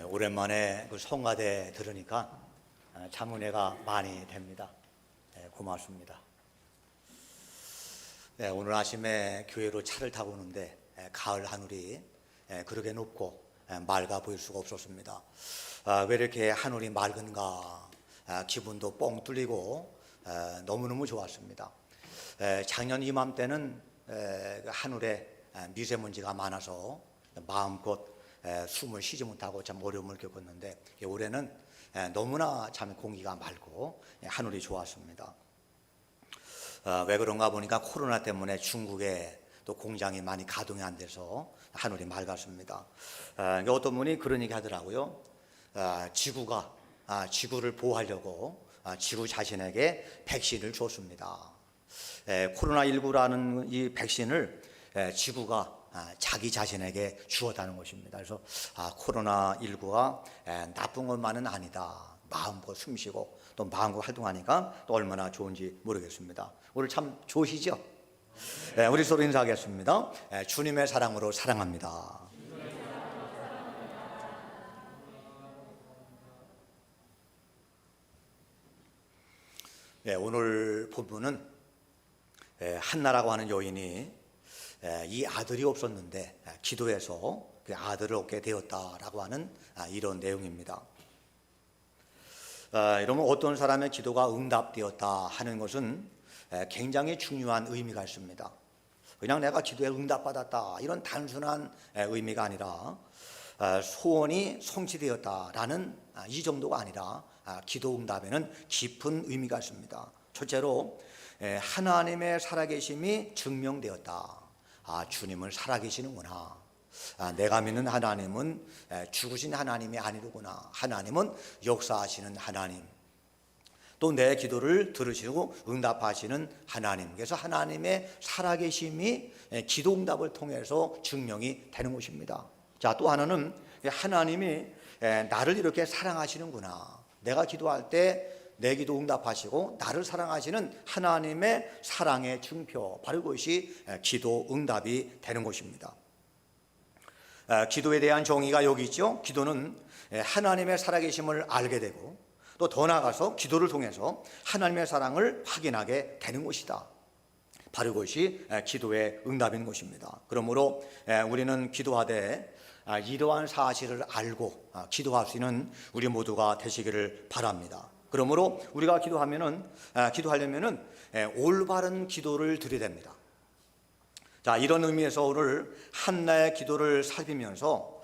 오랜만에 그 성가대 들으니까 참 은혜가 많이 됩니다. 고맙습니다. 오늘 아침에 교회로 차를 타고 오는데 가을 하늘이 그렇게 높고 맑아 보일 수가 없었습니다. 왜 이렇게 하늘이 맑은가, 기분도 뻥 뚫리고 너무너무 좋았습니다. 작년 이맘때는 하늘에 미세먼지가 많아서 마음껏 숨을 쉬지 못하고 참 어려움을 겪었는데, 올해는 너무나 참 공기가 맑고 하늘이 좋았습니다. 왜 그런가 보니까 코로나 때문에 중국에 또 공장이 많이 가동이 안 돼서 하늘이 맑았습니다. 어떤 분이 그런 얘기 하더라고요. 지구가 지구를 보호하려고 지구 자신에게 백신을 줬습니다. 코로나19라는 이 백신을 지구가 자기 자신에게 주었다는 것입니다. 그래서 코로나19가 나쁜 것만은 아니다. 마음껏 숨쉬고 또 마음껏 활동하니까 또 얼마나 좋은지 모르겠습니다. 오늘 참 좋으시죠? 우리 서로 인사하겠습니다. 주님의 사랑으로 사랑합니다. 오늘 본문은 한나라고 하는 여인이 이 아들이 없었는데 기도해서 그 아들을 얻게 되었다라고 하는 이런 내용입니다. 이러면 어떤 사람의 기도가 응답되었다 하는 것은 굉장히 중요한 의미가 있습니다. 그냥 내가 기도에 응답받았다 이런 단순한 의미가 아니라 소원이 성취되었다라는 이 정도가 아니라 기도 응답에는 깊은 의미가 있습니다. 첫째로 하나님의 살아계심이 증명되었다. 주님은 살아계시는구나. 내가 믿는 하나님은 죽으신 하나님이 아니로구나. 하나님은 역사하시는 하나님, 또 내 기도를 들으시고 응답하시는 하나님. 그래서 하나님의 살아계심이 기도 응답을 통해서 증명이 되는 것입니다. 자, 또 하나는 하나님이 나를 이렇게 사랑하시는구나. 내가 기도할 때 내 기도 응답하시고 나를 사랑하시는 하나님의 사랑의 증표, 바로 그것이 기도 응답이 되는 것입니다. 기도에 대한 정의가 여기 있죠. 기도는 하나님의 살아계심을 알게 되고 또 더 나아가서 기도를 통해서 하나님의 사랑을 확인하게 되는 것이다. 바로 그것이 기도의 응답인 것입니다. 그러므로 우리는 기도하되 이러한 사실을 알고 기도할 수 있는 우리 모두가 되시기를 바랍니다. 그러므로 우리가 기도하려면은 올바른 기도를 드려야 됩니다. 자, 이런 의미에서 오늘 한나의 기도를 살피면서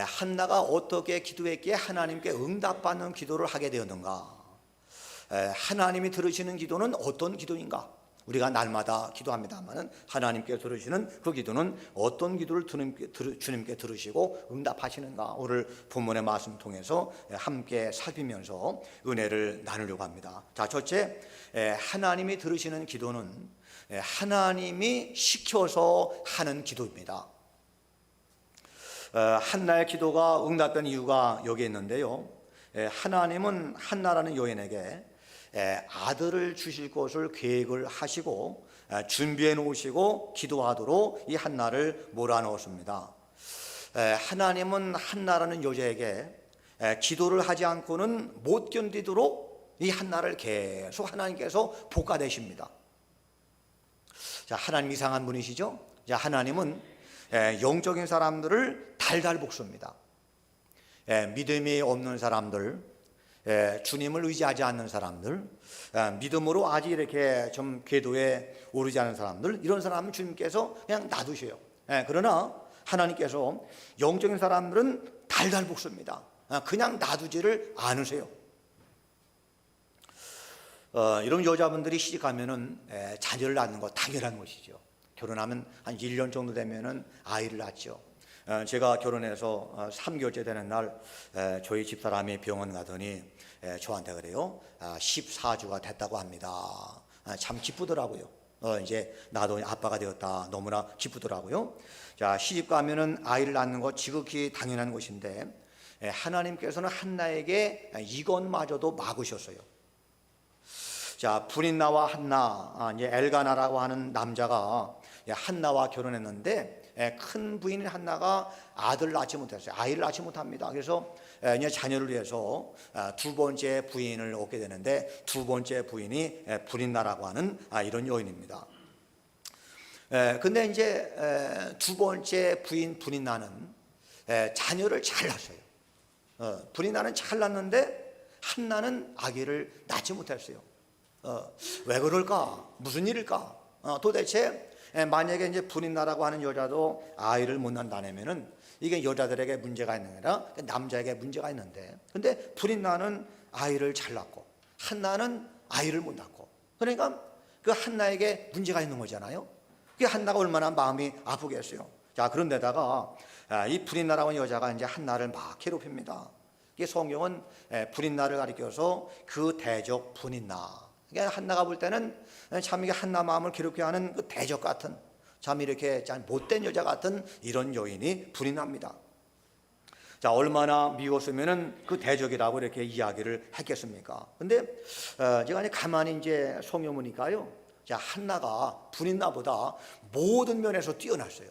한나가 어떻게 기도했기에 하나님께 응답받는 기도를 하게 되었는가, 하나님이 들으시는 기도는 어떤 기도인가. 우리가 날마다 기도합니다만 하나님께 들으시는 그 기도는 어떤 기도를 주님께 들으시고 응답하시는가, 오늘 본문의 말씀 통해서 함께 살피면서 은혜를 나누려고 합니다. 자, 첫째, 하나님이 들으시는 기도는 하나님이 시켜서 하는 기도입니다. 한나의 기도가 응답된 이유가 여기 있는데요. 하나님은 한나라는 여인에게 아들을 주실 것을 계획을 하시고 준비해 놓으시고 기도하도록 이 한나를 몰아넣었습니다. 하나님은 한나라는 여자에게 기도를 하지 않고는 못 견디도록 이 한나를 계속 하나님께서 볶아내십니다. 자, 하나님 이상한 분이시죠? 자, 하나님은 영적인 사람들을 달달 볶습니다. 믿음이 없는 사람들, 주님을 의지하지 않는 사람들, 믿음으로 아직 이렇게 좀 궤도에 오르지 않은 사람들, 이런 사람은 주님께서 그냥 놔두셔요. 그러나 하나님께서 영적인 사람들은 달달 볶습니다. 그냥 놔두지를 않으세요. 이런 여자분들이 시집가면은 자녀를 낳는 거 당연한 것이죠. 결혼하면 한 1년 정도 되면은 아이를 낳죠. 제가 결혼해서 3개월째 되는 날 저희 집사람이 병원 가더니 저한테 그래요. 14주가 됐다고 합니다. 참 기쁘더라고요. 이제 나도 아빠가 되었다. 너무나 기쁘더라고요. 자, 시집 가면은 아이를 낳는 것 지극히 당연한 것인데 하나님께서는 한나에게 이것마저도 막으셨어요. 자, 브린나와 한나, 이제 엘가나라고 하는 남자가 한나와 결혼했는데 큰 부인 한나가 아들을 낳지 못했어요. 아이를 낳지 못합니다. 그래서 이제 자녀를 위해서 두 번째 부인을 얻게 되는데 두 번째 부인이 불인나라고 하는 이런 여인입니다. 근데 이제 두 번째 부인 불인나는 자녀를 잘 낳았어요. 불인나는 잘 낳았는데 한나는 아기를 낳지 못했어요. 왜 그럴까? 무슨 일일까? 도대체 만약에 이제 불인나라고 하는 여자도 아이를 못 낳는다면은 이게 여자들에게 문제가 있는 게 아니라 남자에게 문제가 있는데, 근데 불인나는 아이를 잘 낳고 한나는 아이를 못 낳고, 그러니까 그 한나에게 문제가 있는 거잖아요. 그 한나가 얼마나 마음이 아프겠어요. 자, 그런데다가 이 불인나라고 하는 여자가 이제 한나를 막 괴롭힙니다. 이게 성경은 불인나를 가리켜서 그 대적 분인나. 그러니까 한나가 볼 때는 참 이게 한나 마음을 괴롭게 하는 그 대적 같은, 참 이렇게 참 못된 여자 같은 이런 여인이 불인납니다. 자, 얼마나 미웠으면은 그 대적이라고 이렇게 이야기를 했겠습니까? 근데 제가 이제 가만히 이제 성경 보니까요, 자, 한나가 불인나보다 모든 면에서 뛰어났어요.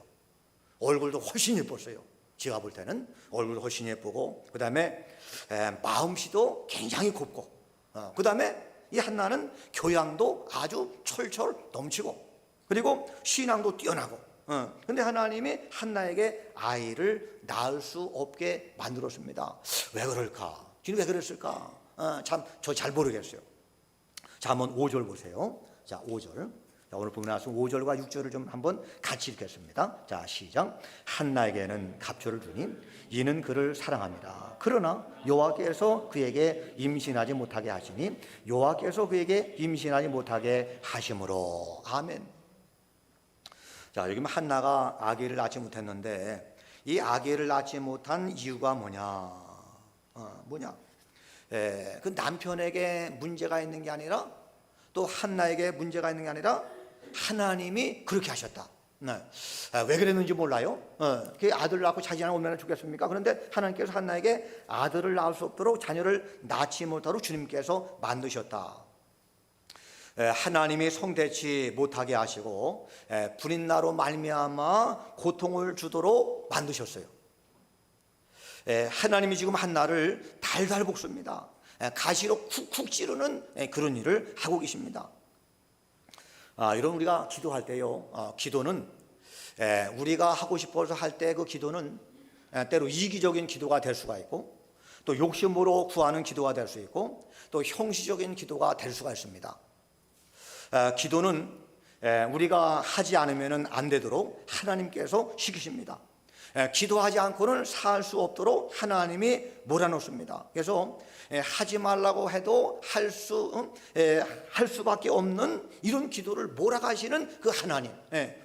얼굴도 훨씬 예뻤어요. 제가 볼 때는 얼굴도 훨씬 예쁘고, 그 다음에 마음씨도 굉장히 곱고, 그 다음에 이 한나는 교양도 아주 철철 넘치고, 그리고 신앙도 뛰어나고. 근데 하나님이 한나에게 아이를 낳을 수 없게 만들었습니다. 왜 그럴까? 지금 왜 그랬을까? 참 저 잘 모르겠어요. 자, 한번 5절 보세요. 자, 5절. 자, 오늘 보면 나서 5절과 6절을 좀 한번 같이 읽겠습니다. 자, 시작. 한나에게는 갑초를 주니 이는 그를 사랑합니다. 그러나 여호와께서 그에게 임신하지 못하게 하시니 여호와께서 그에게 임신하지 못하게 하심으로. 아멘. 자, 여기 한나가 아기를 낳지 못했는데 이 아기를 낳지 못한 이유가 뭐냐? 그 남편에게 문제가 있는 게 아니라, 또 한나에게 문제가 있는 게 아니라 하나님이 그렇게 하셨다. 왜 그랬는지 몰라요. 그 아들 낳고 자기 하나 얼마나 좋겠습니까? 그런데 하나님께서 한나에게 아들을 낳을 수 없도록, 자녀를 낳지 못하도록 주님께서 만드셨다. 하나님이 성대치 못하게 하시고 불인나로 말미암아 고통을 주도록 만드셨어요. 하나님이 지금 한나를 달달 볶습니다. 가시로 쿡쿡 찌르는 그런 일을 하고 계십니다. 이런 우리가 기도할 때요, 기도는 우리가 하고 싶어서 할 때 그 기도는 때로 이기적인 기도가 될 수가 있고, 또 욕심으로 구하는 기도가 될 수 있고, 또 형식적인 기도가 될 수가 있습니다. 기도는 우리가 하지 않으면 안 되도록 하나님께서 시키십니다. 기도하지 않고는 살 수 없도록 하나님이 몰아놓습니다. 그래서 하지 말라고 해도 할 수밖에 없는 이런 기도를 몰아가시는 그 하나님.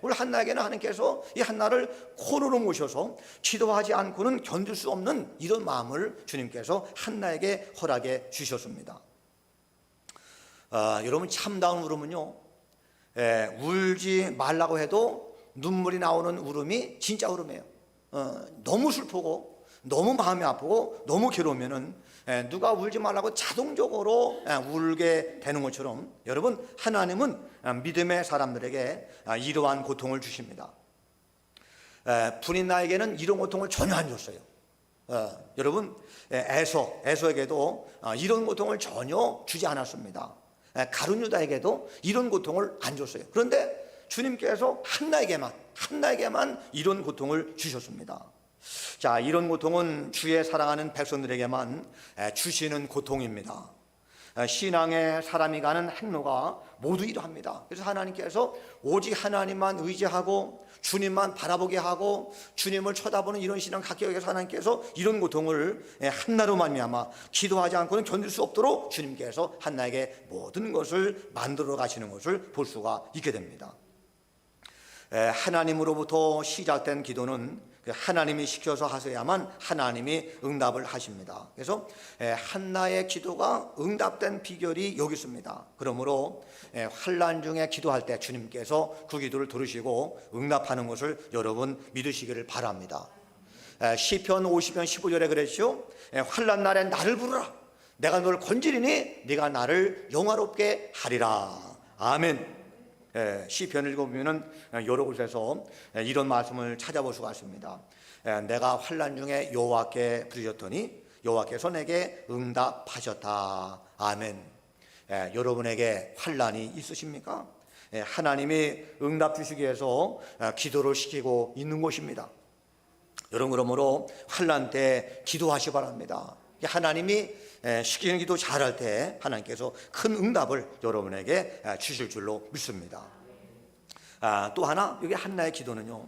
우리 한나에게는 하나님께서 이 한나를 코너로 모셔서 기도하지 않고는 견딜 수 없는 이런 마음을 주님께서 한나에게 허락해 주셨습니다. 여러분, 참다운 울음은요, 울지 말라고 해도 눈물이 나오는 울음이 진짜 울음이에요. 너무 슬프고 너무 마음이 아프고 너무 괴로우면은 누가 울지 말라고 자동적으로 울게 되는 것처럼, 여러분, 하나님은 믿음의 사람들에게 이러한 고통을 주십니다. 불인나에게는 이런 고통을 전혀 안 줬어요. 여러분, 에서에게도 이런 고통을 전혀 주지 않았습니다. 가룟 유다에게도 이런 고통을 안 줬어요. 그런데 주님께서 한나에게만 이런 고통을 주셨습니다. 자, 이런 고통은 주의 사랑하는 백성들에게만 주시는 고통입니다. 신앙의 사람이 가는 행로가 모두 이러합니다. 그래서 하나님께서 오직 하나님만 의지하고 주님만 바라보게 하고 주님을 쳐다보는 이런 신앙 갖기 위해서 하나님께서 이런 고통을 한나로 말미암아 기도하지 않고는 견딜 수 없도록 주님께서 한나에게 모든 것을 만들어 가시는 것을 볼 수가 있게 됩니다. 하나님으로부터 시작된 기도는 하나님이 시켜서 하셔야만 하나님이 응답을 하십니다. 그래서 한나의 기도가 응답된 비결이 여기 있습니다. 그러므로 환난 중에 기도할 때 주님께서 그 기도를 들으시고 응답하는 것을 여러분 믿으시기를 바랍니다. 시편 50편 15절에 그랬죠. 환난 날에 나를 부르라. 내가 너를 건지리니 네가 나를 영화롭게 하리라. 아멘. 시편을 읽어보면 여러 곳에서 이런 말씀을 찾아볼 수가 있습니다. 내가 환난 중에 여호와께 부르짖었더니 여호와께서 내게 응답하셨다. 아멘. 여러분에게 환난이 있으십니까? 하나님이 응답 주시기 위해서 기도를 시키고 있는 것입니다. 여러분, 그러므로 환난 때 기도하시 바랍니다. 하나님이 시키는 기도 잘할 때 하나님께서 큰 응답을 여러분에게 주실 줄로 믿습니다. 또 하나, 여기 한나의 기도는요,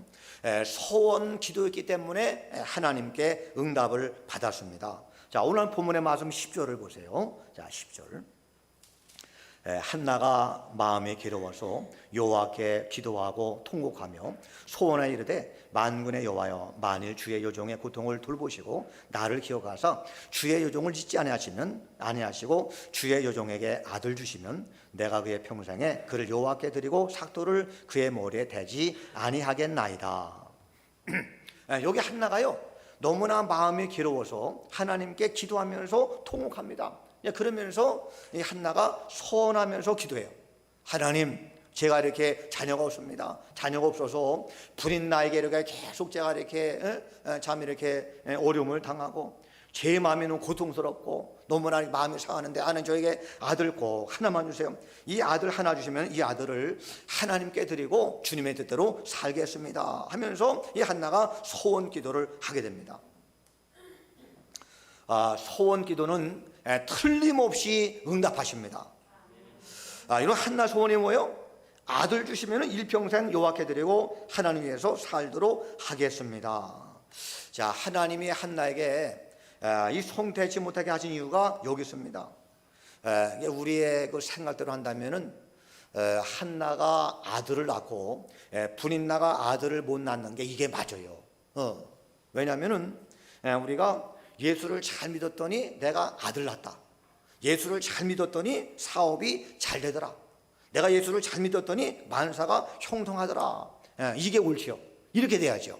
소원 기도였기 때문에 하나님께 응답을 받았습니다. 자, 오늘 본문의 말씀 10절을 보세요. 자, 10절. 한나가 마음이 괴로워서 여호와께 기도하고 통곡하며 소원하여 이르되 만군의 여호와여, 만일 주의 여종의 고통을 돌보시고 나를 기억하사 주의 여종을 잊지 아니하시고 주의 여종에게 아들 주시면 내가 그의 평생에 그를 여호와께 드리고 삭도를 그의 머리에 대지 아니하겠나이다. 여기 한나가요, 너무나 마음이 괴로워서 하나님께 기도하면서 통곡합니다. 그러면서 이 한나가 소원하면서 기도해요. 하나님, 제가 이렇게 자녀가 없습니다. 자녀가 없어서 불인 나에게 이렇게 계속 제가 이렇게 참 이렇게 어려움을 당하고 제 마음이 너무 고통스럽고 너무나 마음이 상하는데 하나님, 저에게 아들 꼭 하나만 주세요. 이 아들 하나 주시면 이 아들을 하나님께 드리고 주님의 뜻대로 살겠습니다 하면서 이 한나가 소원 기도를 하게 됩니다. 소원 기도는 틀림없이 응답하십니다. 이런 한나 소원이 뭐예요? 아들 주시면 일평생 여호와께 드리고 하나님 위해서 살도록 하겠습니다. 자, 하나님이 한나에게 이 성대치 못하게 하신 이유가 여기 있습니다. 우리의 그 생각대로 한다면은 한나가 아들을 낳고 분인나가 아들을 못 낳는 게 이게 맞아요. 왜냐하면은 우리가 예수를 잘 믿었더니 내가 아들 낳았다. 예수를 잘 믿었더니 사업이 잘 되더라. 내가 예수를 잘 믿었더니 만사가 형통하더라. 이게 옳지요. 이렇게 돼야죠.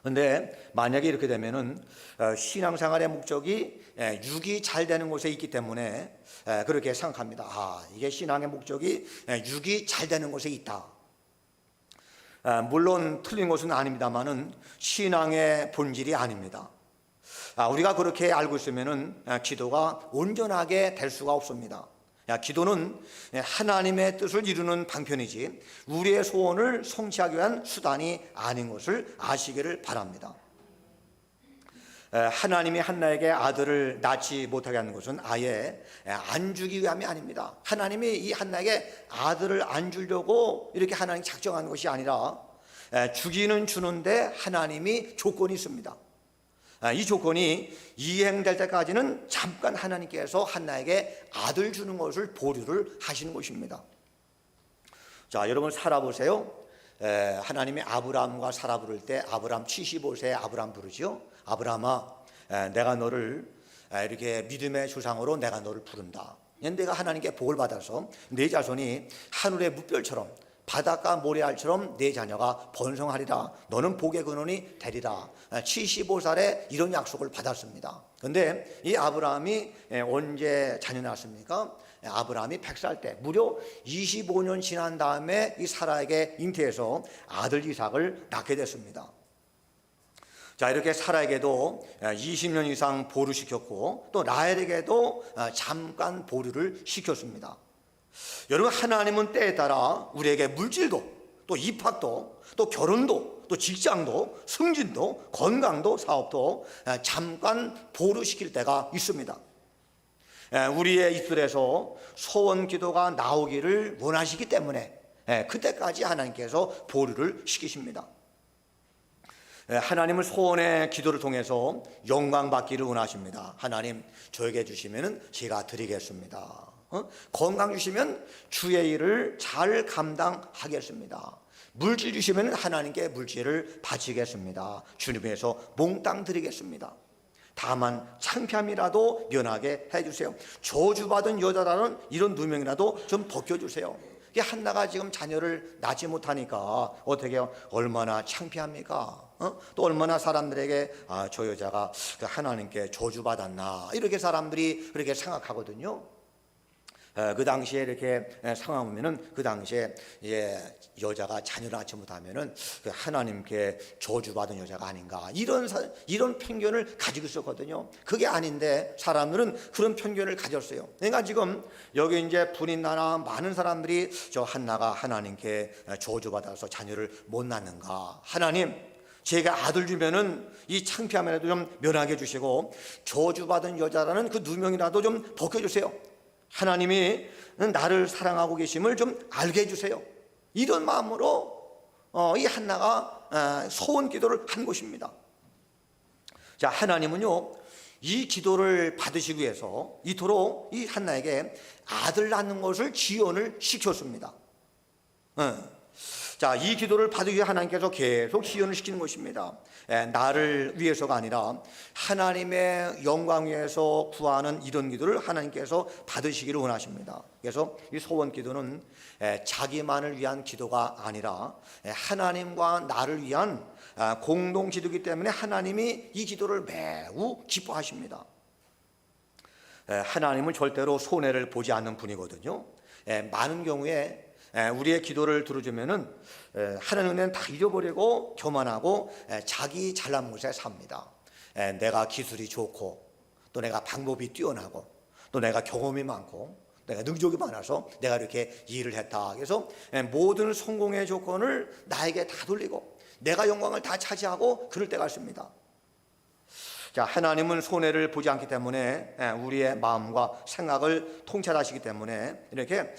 그런데 만약에 이렇게 되면은 신앙생활의 목적이 육이 잘 되는 곳에 있기 때문에 그렇게 생각합니다. 이게 신앙의 목적이 육이 잘 되는 곳에 있다. 물론 틀린 것은 아닙니다만은 신앙의 본질이 아닙니다. 우리가 그렇게 알고 있으면은 기도가 온전하게 될 수가 없습니다. 기도는 하나님의 뜻을 이루는 방편이지 우리의 소원을 성취하기 위한 수단이 아닌 것을 아시기를 바랍니다. 하나님이 한나에게 아들을 낳지 못하게 하는 것은 아예 안 주기 위함이 아닙니다. 하나님이 이 한나에게 아들을 안 주려고 이렇게 하나님이 작정한 것이 아니라 주기는 주는데 하나님이 조건이 있습니다. 이 조건이 이행될 때까지는 잠깐 하나님께서 한나에게 아들 주는 것을 보류를 하시는 것입니다. 자, 여러분 살아보세요. 하나님이 아브라함과 사라 부를 때 아브라함 75세에 아브라함 부르죠. 아브라함아, 내가 너를 이렇게 믿음의 조상으로 내가 너를 부른다. 내가 하나님께 복을 받아서 네 자손이 하늘의 뭇별처럼 바닷가 모래알처럼 네 자녀가 번성하리라. 너는 복의 근원이 되리라. 75살에 이런 약속을 받았습니다. 그런데 이 아브라함이 언제 자녀 낳았습니까? 아브라함이 100살 때 무려 25년 지난 다음에 이 사라에게 잉태해서 아들 이삭을 낳게 됐습니다. 자, 이렇게 사라에게도 20년 이상 보류시켰고 또 라헬에게도 잠깐 보류를 시켰습니다. 여러분, 하나님은 때에 따라 우리에게 물질도 또 입학도 또 결혼도 또 직장도 승진도 건강도 사업도 잠깐 보류시킬 때가 있습니다. 우리의 입술에서 소원 기도가 나오기를 원하시기 때문에 그때까지 하나님께서 보류를 시키십니다. 하나님은 소원의 기도를 통해서 영광 받기를 원하십니다. 하나님, 저에게 주시면 제가 드리겠습니다. 건강 주시면 주의 일을 잘 감당하겠습니다. 물질 주시면 하나님께 물질을 바치겠습니다. 주님 위해서 몽땅 드리겠습니다. 다만 창피함이라도 면하게 해주세요. 저주받은 여자라는 이런 누명이라도 좀 벗겨주세요. 한나가 지금 자녀를 낳지 못하니까 어떻게 해요? 얼마나 창피합니까? 또 얼마나 사람들에게 저 여자가 하나님께 저주받았나 이렇게 사람들이 그렇게 생각하거든요. 그 당시에 이렇게 상황 보면은 그 당시에 여자가 자녀를 낳지 못하면은 그 하나님께 저주받은 여자가 아닌가 이런 편견을 가지고 있었거든요. 그게 아닌데 사람들은 그런 편견을 가졌어요. 그러니까 지금 여기 이제 분인나나 많은 사람들이 저 한나가 하나님께 저주받아서 자녀를 못 낳는가, 하나님 제가 아들 주면은 이 창피함이라도 좀 면하게 해주시고 저주받은 여자라는 그 누명이라도 좀 벗겨주세요. 하나님이 나를 사랑하고 계심을 좀 알게 해주세요. 이런 마음으로 이 한나가 소원 기도를 한 것입니다. 자, 하나님은요 이 기도를 받으시기 위해서 이토록 이 한나에게 아들 낳는 것을 지연을 시켰습니다. 자, 이 기도를 받기 위해 하나님께서 계속 지연을 시키는 것입니다. 나를 위해서가 아니라 하나님의 영광 위해서 구하는 이런 기도를 하나님께서 받으시기를 원하십니다. 그래서 이 소원 기도는 자기만을 위한 기도가 아니라 하나님과 나를 위한 공동 기도이기 때문에 하나님이 이 기도를 매우 기뻐하십니다. 하나님은 절대로 손해를 보지 않는 분이거든요. 많은 경우에 우리의 기도를 들어주면은 하나님은 다 잊어버리고 교만하고 자기 잘난 곳에 삽니다. 내가 기술이 좋고 또 내가 방법이 뛰어나고 또 내가 경험이 많고 내가 능력이 많아서 내가 이렇게 일을 했다. 그래서 모든 성공의 조건을 나에게 다 돌리고 내가 영광을 다 차지하고 그럴 때가 있습니다. 자, 하나님은 손해를 보지 않기 때문에 우리의 마음과 생각을 통찰하시기 때문에 이렇게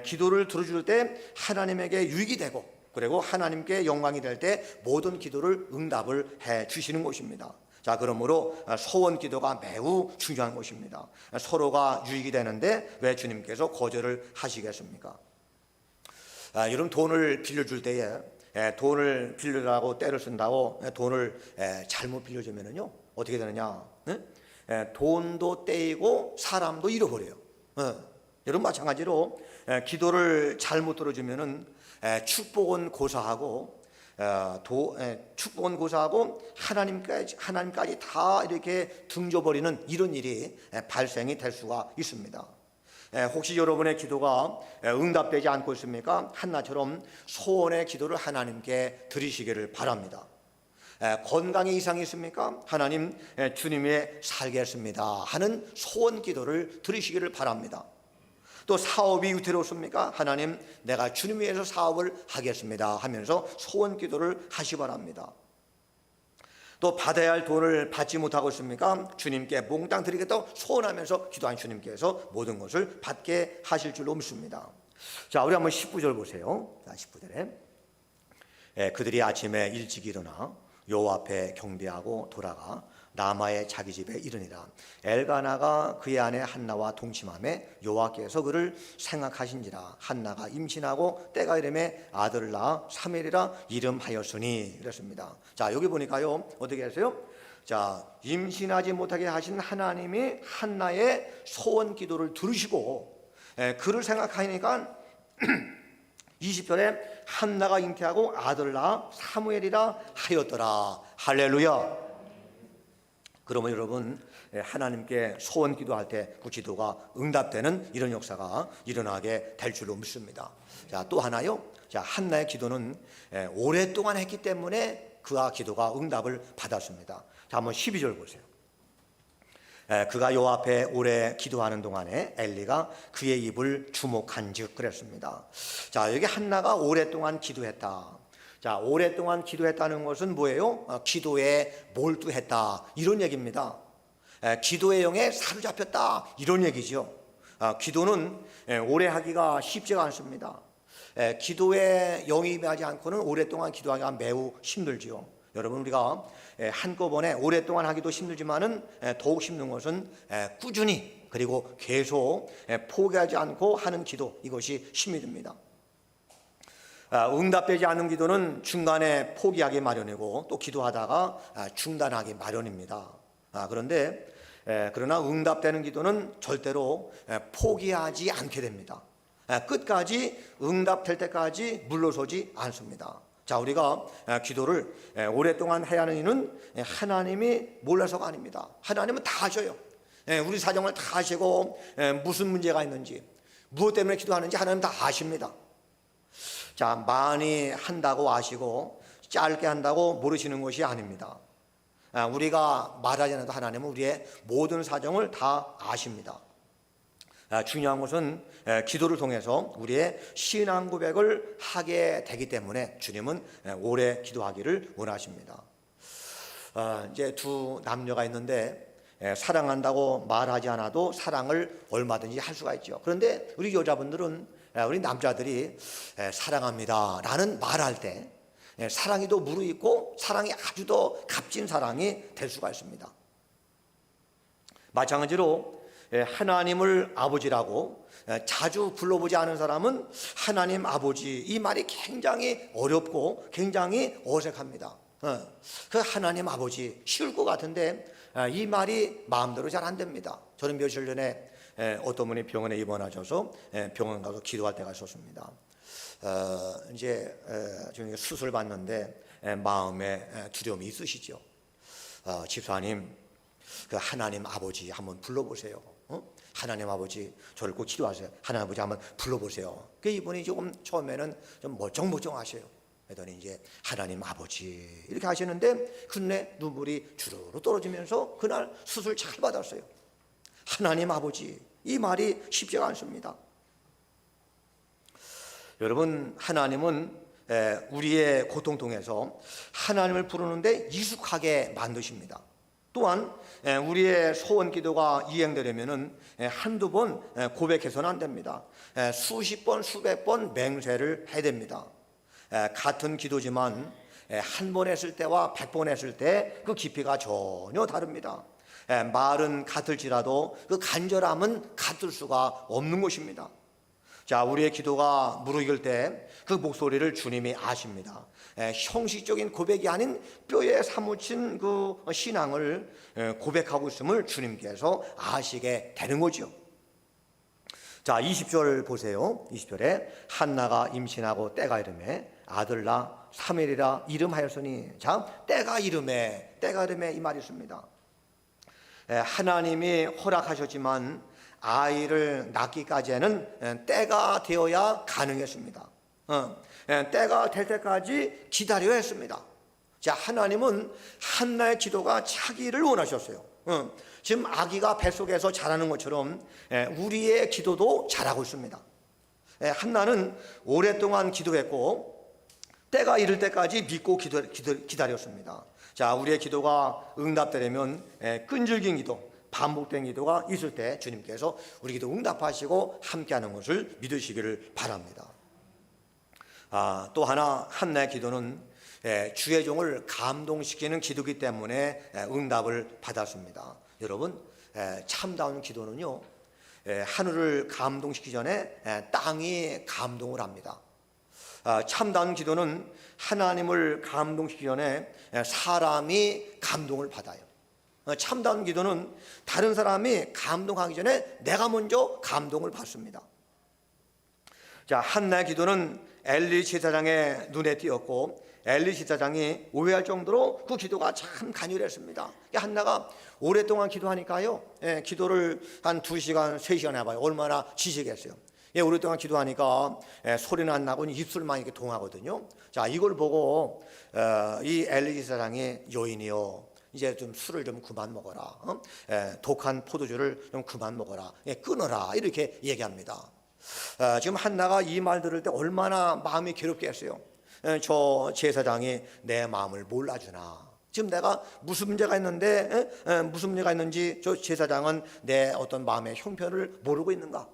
기도를 들어줄 때 하나님에게 유익이 되고 그리고 하나님께 영광이 될 때 모든 기도를 응답을 해 주시는 것입니다. 자, 그러므로 소원 기도가 매우 중요한 것입니다. 서로가 유익이 되는데 왜 주님께서 거절을 하시겠습니까? 여러분, 돈을 빌려줄 때에 돈을 빌려라고 때를 쓴다고 돈을 잘못 빌려주면은요 어떻게 되느냐? 돈도 떼이고 사람도 잃어버려요. 여러분, 마찬가지로 기도를 잘못 들어주면은 축복은 고사하고 축복은 고사하고 하나님까지 다 이렇게 등져버리는 이런 일이 발생이 될 수가 있습니다. 혹시 여러분의 기도가 응답되지 않고 있습니까? 한나처럼 소원의 기도를 하나님께 드리시기를 바랍니다. 건강에 이상이 있습니까? 하나님, 주님의 살겠습니다 하는 소원 기도를 드리시기를 바랍니다. 또 사업이 위태롭습니까? 하나님, 내가 주님 위해서 사업을 하겠습니다 하면서 소원 기도를 하시 바랍니다. 또 받아야 할 돈을 받지 못하고 있습니까? 주님께 몽땅 드리겠다고 소원하면서 기도한 주님께서 모든 것을 받게 하실 줄로 믿습니다. 자, 우리 한번 19절 보세요. 자, 19절에 그들이 아침에 일찍 일어나 여호와 앞에 경배하고 돌아가 라마의 자기 집에 이르니라. 엘가나가 그의 아내 한나와 동침하매 여호와께서 그를 생각하신지라. 한나가 임신하고 때가 이름에 아들을 낳아 사무엘이라 이름하였으니. 그랬습니다. 자, 여기 보니까요 어떻게 하세요? 자, 임신하지 못하게 하신 하나님이 한나의 소원 기도를 들으시고 그를 생각하니까 20절에 한나가 잉태하고 아들을 낳아 사무엘이라 하였더라. 할렐루야. 그러면 여러분, 하나님께 소원 기도할 때 그 기도가 응답되는 이런 역사가 일어나게 될 줄로 믿습니다. 자, 또 하나요. 자, 한나의 기도는 오랫동안 했기 때문에 그가 기도가 응답을 받았습니다. 자, 한번 12절 보세요. 그가 여호와 앞에 오래 기도하는 동안에 엘리가 그의 입을 주목한즉 그랬습니다. 자, 여기 한나가 오랫동안 기도했다. 자, 오랫동안 기도했다는 것은 뭐예요? 기도에 몰두했다 이런 얘기입니다. 기도의 영에 사로잡혔다 이런 얘기죠. 기도는 오래 하기가 쉽지가 않습니다. 기도에 영입하지 않고는 오랫동안 기도하기가 매우 힘들지요. 여러분, 우리가 한꺼번에 오랫동안 하기도 힘들지만은 더욱 힘든 것은 꾸준히 그리고 계속 포기하지 않고 하는 기도, 이것이 힘이 듭니다. 응답되지 않는 기도는 중간에 포기하기 마련이고 또 기도하다가 중단하기 마련입니다. 그러나 응답되는 기도는 절대로 포기하지 않게 됩니다. 끝까지 응답될 때까지 물러서지 않습니다. 자, 우리가 기도를 오랫동안 해야 하는 이유는 하나님이 몰라서가 아닙니다. 하나님은 다 아셔요. 우리 사정을 다 아시고 무슨 문제가 있는지, 무엇 때문에 기도하는지 하나님 다 아십니다. 자, 많이 한다고 아시고 짧게 한다고 모르시는 것이 아닙니다. 우리가 말하지 않아도 하나님은 우리의 모든 사정을 다 아십니다. 중요한 것은 기도를 통해서 우리의 신앙 고백을 하게 되기 때문에 주님은 오래 기도하기를 원하십니다. 이제 두 남녀가 있는데 사랑한다고 말하지 않아도 사랑을 얼마든지 할 수가 있죠. 그런데 우리 여자분들은, 우리 남자들이 사랑합니다 라는 말할 때 사랑이 더 무르익고 사랑이 아주 더 값진 사랑이 될 수가 있습니다. 마찬가지로 하나님을 아버지라고 자주 불러보지 않은 사람은 하나님 아버지, 이 말이 굉장히 어렵고 굉장히 어색합니다. 그 하나님 아버지 쉬울 것 같은데 이 말이 마음대로 잘 안 됩니다. 저는 며칠 전에 어떤 분이 병원에 입원하셔서 병원 가서 기도할 때가 있었습니다. 이제 수술 받는데 마음에 두려움이 있으시죠. 집사님, 그 하나님 아버지 한번 불러보세요. 하나님 아버지, 저를 꼭 기도하세요. 하나님 아버지 한번 불러보세요. 그 이분이 조금 처음에는 좀 멀쩡멀쩡하셔요. 그러더니 이제 하나님 아버지 이렇게 하시는데 그눈에 눈물이 주르르 떨어지면서 그날 수술 잘 받았어요. 하나님 아버지, 이 말이 쉽지가 않습니다. 여러분, 하나님은 우리의 고통 통해서 하나님을 부르는데 익숙하게 만드십니다. 또한 우리의 소원 기도가 이행되려면 한두 번 고백해서는 안 됩니다. 수십 번, 수백 번 맹세를 해야 됩니다. 같은 기도지만 한 번 했을 때와 100번 했을 때 그 깊이가 전혀 다릅니다. 말은 같을지라도 그 간절함은 같을 수가 없는 것입니다. 자, 우리의 기도가 무르익을 때 그 목소리를 주님이 아십니다. 형식적인 고백이 아닌 뼈에 사무친 그 신앙을 고백하고 있음을 주님께서 아시게 되는 거죠. 자, 20절 보세요. 20절에 한나가 임신하고 때가 이르매 아들 낳아 사무엘이라 이름하였으니, 자, 때가 이름에 이 말이 있습니다. 하나님이 허락하셨지만 아이를 낳기까지는 때가 되어야 가능했습니다. 때가 될 때까지 기다려야 했습니다. 자, 하나님은 한나의 기도가 차기를 원하셨어요. 지금 아기가 뱃속에서 자라는 것처럼 우리의 기도도 자라고 있습니다. 한나는 오랫동안 기도했고 때가 이를 때까지 믿고 기다렸습니다. 자, 우리의 기도가 응답되려면 끈질긴 기도, 반복된 기도가 있을 때 주님께서 우리 기도 응답하시고 함께하는 것을 믿으시기를 바랍니다. 또 하나, 한나의 기도는 주의 종을 감동시키는 기도이기 때문에 응답을 받았습니다. 여러분, 참다운 기도는요, 하늘을 감동시키기 전에 땅이 감동을 합니다. 참다운 기도는 하나님을 감동시키기 전에 사람이 감동을 받아요. 참다운 기도는 다른 사람이 감동하기 전에 내가 먼저 감동을 받습니다. 자, 한나의 기도는 엘리 제사장의 눈에 띄었고 엘리 제사장이 오해할 정도로 그 기도가 참 간절했습니다. 한나가 오랫동안 기도하니까요, 기도를 한 2시간, 3시간 해봐요. 얼마나 지치겠어요. 오랫동안 기도하니까 소리는 안 나고 입술만 이렇게 동하거든요. 자, 이걸 보고 이 엘리 제사장이 여인이요, 이제 좀 술을 좀 그만 먹어라. 독한 포도주를 좀 그만 먹어라. 끊어라. 이렇게 얘기합니다. 지금 한나가 이 말 들을 때 얼마나 마음이 괴롭겠어요. 저 제사장이 내 마음을 몰라주나. 지금 내가 무슨 문제가 있는데, 무슨 문제가 있는지 저 제사장은 내 어떤 마음의 형편을 모르고 있는가?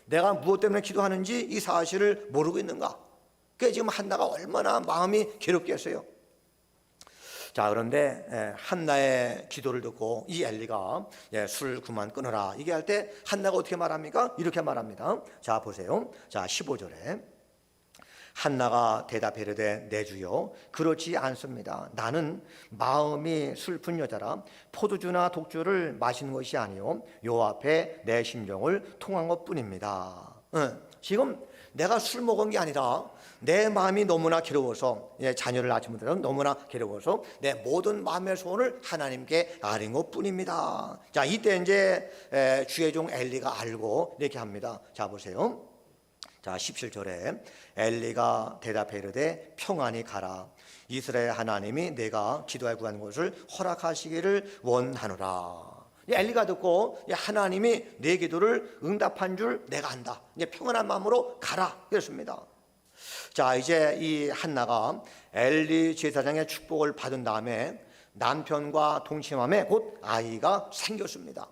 내가 무엇 때문에 기도하는지 이 사실을 모르고 있는가? 그게 지금 한나가 얼마나 마음이 괴롭겠어요. 자, 그런데 한나의 기도를 듣고 이 엘리가 술 그만 끊어라 이게 할 때 한나가 어떻게 말합니까? 이렇게 말합니다. 자, 보세요. 자, 15절에 한나가 대답하려되 내 주여 그렇지 않습니다. 나는 마음이 슬픈 여자라 포도주나 독주를 마시는 것이 아니요 요 앞에 내 심정을 통한 것뿐입니다. 지금 내가 술 먹은 게 아니라 내 마음이 너무나 괴로워서, 자녀를 낳지 못해서 너무나 괴로워서 내 모든 마음의 소원을 하나님께 아린 것 뿐입니다. 자, 이때 이제 주의 종 엘리가 알고 이렇게 합니다. 자, 보세요. 자, 17절에 엘리가 대답해 이르되 평안히 가라. 이스라엘 하나님이 내가 기도하여 구한 것을 허락하시기를 원하노라. 엘리가 듣고 하나님이 내 기도를 응답한 줄 내가 안다. 이제 평안한 마음으로 가라 그랬습니다. 자, 이제 이 한나가 엘리 제사장의 축복을 받은 다음에 남편과 동침함에 곧 아이가 생겼습니다.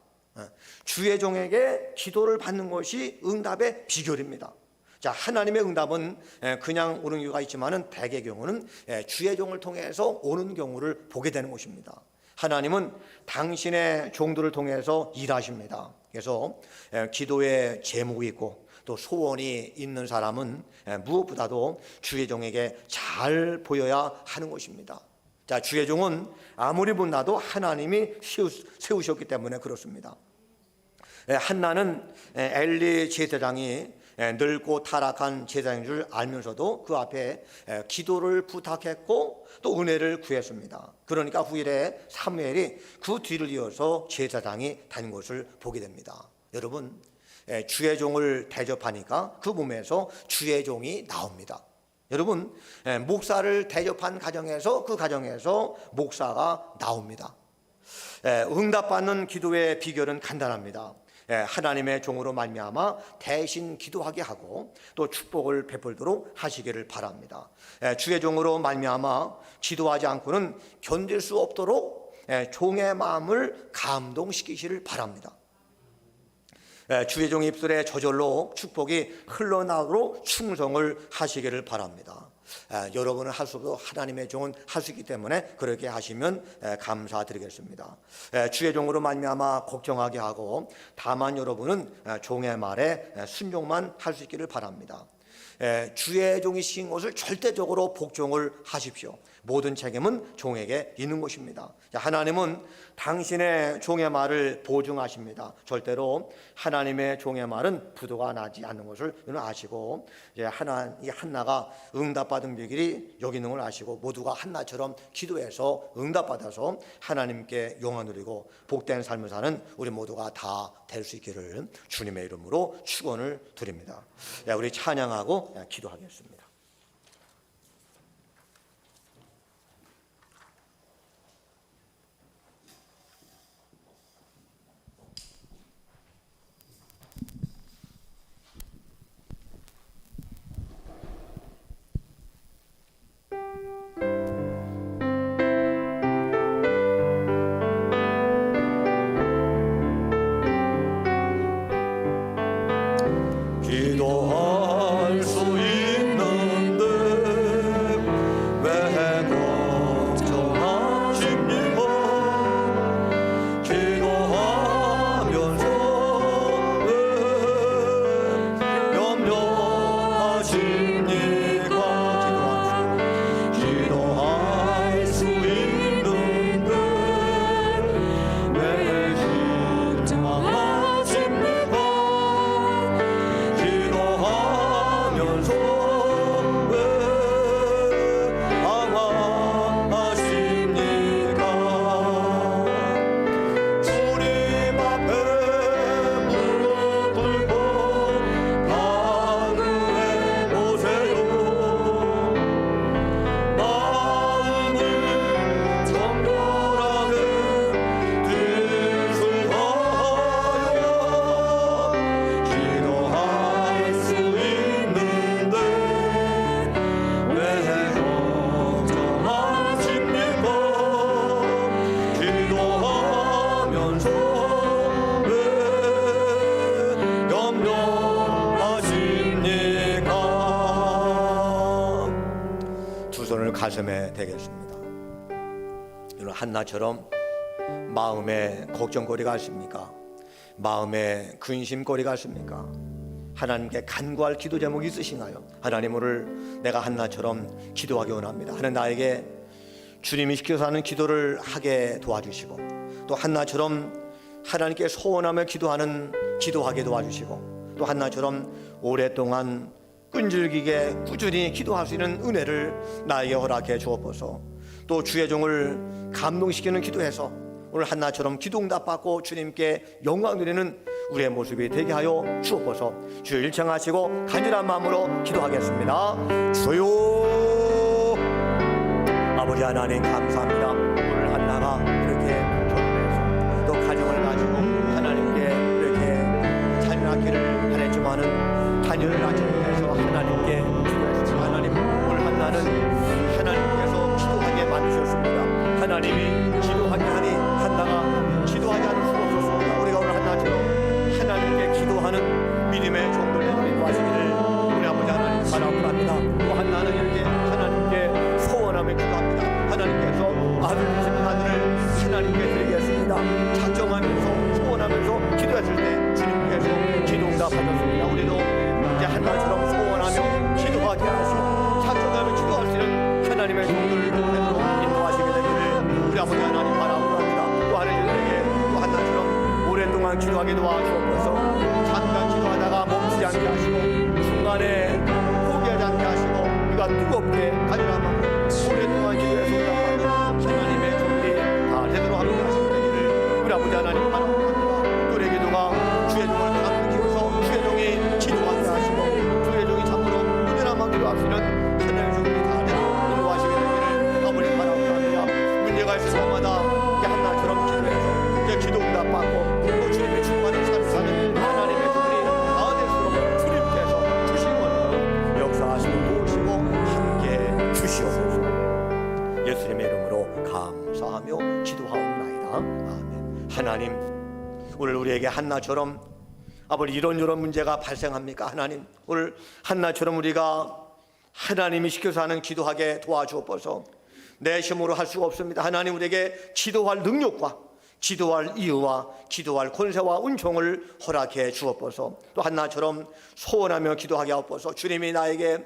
주의 종에게 기도를 받는 것이 응답의 비결입니다. 자, 하나님의 응답은 그냥 오는 경우가 있지만은 대개의 경우는 주의 종을 통해서 오는 경우를 보게 되는 것입니다. 하나님은 당신의 종들을 통해서 일하십니다. 그래서 기도에 제목이 있고 또 소원이 있는 사람은 무엇보다도 주의 종에게 잘 보여야 하는 것입니다. 자, 주의 종은 아무리 못나도 하나님이 세우셨기 때문에 그렇습니다. 한나는 엘리 제사장이 늙고 타락한 제사장인 줄 알면서도 그 앞에 기도를 부탁했고 또 은혜를 구했습니다. 그러니까 후일에 사무엘이 그 뒤를 이어서 제사장이 된 것을 보게 됩니다. 여러분, 주의 종을 대접하니까 그 몸에서 주의 종이 나옵니다. 여러분, 목사를 대접한 가정에서 그 가정에서 목사가 나옵니다. 응답받는 기도의 비결은 간단합니다. 하나님의 종으로 말미암아 대신 기도하게 하고 또 축복을 베풀도록 하시기를 바랍니다. 주의 종으로 말미암아 기도하지 않고는 견딜 수 없도록 종의 마음을 감동시키시를 바랍니다. 주의 종 입술에 저절로 축복이 흘러나오도록 충성을 하시기를 바랍니다. 여러분은 할 수 없어도 하나님의 종은 할 수 있기 때문에 그렇게 하시면 감사드리겠습니다. 주의 종으로 말미암아 걱정하게 하고 다만 여러분은 종의 말에 순종만 할 수 있기를 바랍니다. 주의 종이신 것을 절대적으로 복종을 하십시오. 모든 책임은 종에게 있는 것입니다. 하나님은 당신의 종의 말을 보증하십니다. 절대로 하나님의 종의 말은 부도가 나지 않는 것을 아시고, 이 한나가 응답받은 비결이 여기 있는 걸 아시고 모두가 한나처럼 기도해서 응답받아서 하나님께 영광 누리고 복된 삶을 사는 우리 모두가 다 될 수 있기를 주님의 이름으로 축원을 드립니다. 우리 찬양하고 기도하겠습니다. 기도할 수 있는데 왜 걱정하십니까? 기도하면서 왜 염려하십니까? 기도할 수 있는데 왜 걱정하십니까? 가슴에 대겠습니다. 여러분, 한나처럼 마음에 걱정거리가 있습니까? 마음에 근심거리가 있습니까? 하나님께 간구할 기도 제목이 있으신가요? 하나님, 오늘 내가 한나처럼 기도하기 원합니다. 하나님, 나에게 주님이 시켜서 하는 기도를 하게 도와주시고 또 한나처럼 하나님께 소원하며 기도하게 도와주시고 또 한나처럼 오랫동안 끈질기게 꾸준히 기도할 수 있는 은혜를 나에게 허락해 주옵소서. 또 주의 종을 감동시키는 기도해서 오늘 한나처럼 기도응답 받고 주님께 영광 드리는 우리의 모습이 되게 하여 주옵소서. 주여 일청하시고 간절한 마음으로 기도하겠습니다. 주여. 아버지 하나님 감사합니다. 오늘 한나가 이렇게 결혼해서 또 가정을 가지고 하나님께 이렇게 자녀 낳기를 바랬지만은 자녀를 낳지 못해서 하나님께 기도했습니다. 하나님, 오늘 한나는 하나님께서 기도하게 만드셨습니다. 하나님이 기도하게 하니 한나가 기도하지 않을 수가 없었습니다. 우리가 오늘 한나처럼 하나님께 기도하는 믿음의 종들을 인도하시기를 우리 아버지 하나님 바라옵니다. 또 한나는 이렇게 하나님께 소원하며 기도합니다. 하나님께서 아들 되시는 아들을 하나님께 드리겠습니다. 작정하면서 소원하면서 기도했을 때 주님께서 기도응답하셨습니다. 우리도 이제 한나처럼 소원하며 기도하게 하시고 작정하며 기도할 수 있는 하나님의 종들을 되도록 인도하시게 되기를 우리 아버지 하나님 바라옵니다. 또 하나님에게 또 한나처럼 오랫동안 기도하게 도와주옵소서. 잠깐 기도하다가 멈추지 않게 하시고 중간에 포기하지 않게 하시고 우리가 뜨겁게 간절함으로 오랫동안 기도해서 응답받는 하나님의 종들이 다 되도록 함께 하시게 되기를 우리 아버지 하나님 바라옵니다. 또 우리의 기도가 주의 종을 가르치면서 주의 종이 기도하게 하시고 주의 종이 참으로 은혜나마 기도할 수 있는 하나님의 종들이 다 되도록 인도하시게 되기를 아버지 바라옵니다. 문제가 있을 때마다 한나처럼 기도해서 이제 기도 응답 받고 또 주님의 충만한 삶을 사는 하나님의 종들이 다 될수록 주님께서 주신 것으로 역사하시고 도우시고 함께 주시옵소서. 예수님의 이름으로 감사하며 기도하옵나이다. 아멘. 하나님, 오늘 우리에게 한나처럼 아버지 이런저런 문제가 발생합니까? 하나님, 오늘 한나처럼 우리가 하나님이 시켜서 하는 기도하게 도와주옵소서. 내 힘으로 할 수가 없습니다. 하나님, 우리에게 기도할 능력과 기도할 이유와 기도할 권세와 은총을 허락해 주옵소서. 또 한나처럼 소원하며 기도하게 하옵소서. 주님이 나에게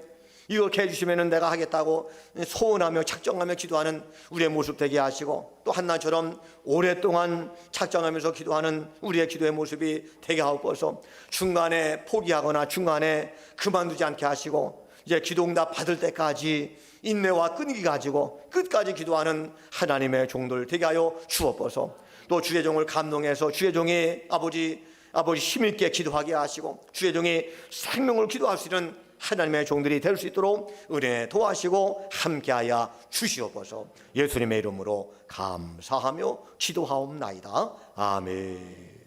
이렇게 해주시면 내가 하겠다고 소원하며 작정하며 기도하는 우리의 모습 되게 하시고 또 한나처럼 오랫동안 작정하면서 기도하는 우리의 기도의 모습이 되게 하옵소서. 중간에 포기하거나 중간에 그만두지 않게 하시고 이제 기도응답 받을 때까지 인내와 끈기 가지고 끝까지 기도하는 하나님의 종들 되게 하여 주옵소서. 또 주의 종을 감동해서 주의 종이 아버지 힘있게 기도하게 하시고 주의 종이 생명을 기도할 수 있는 하나님의 종들이 될 수 있도록 은혜 도와시고 함께하여 주시옵소서. 예수님의 이름으로 감사하며 기도하옵나이다. 아멘.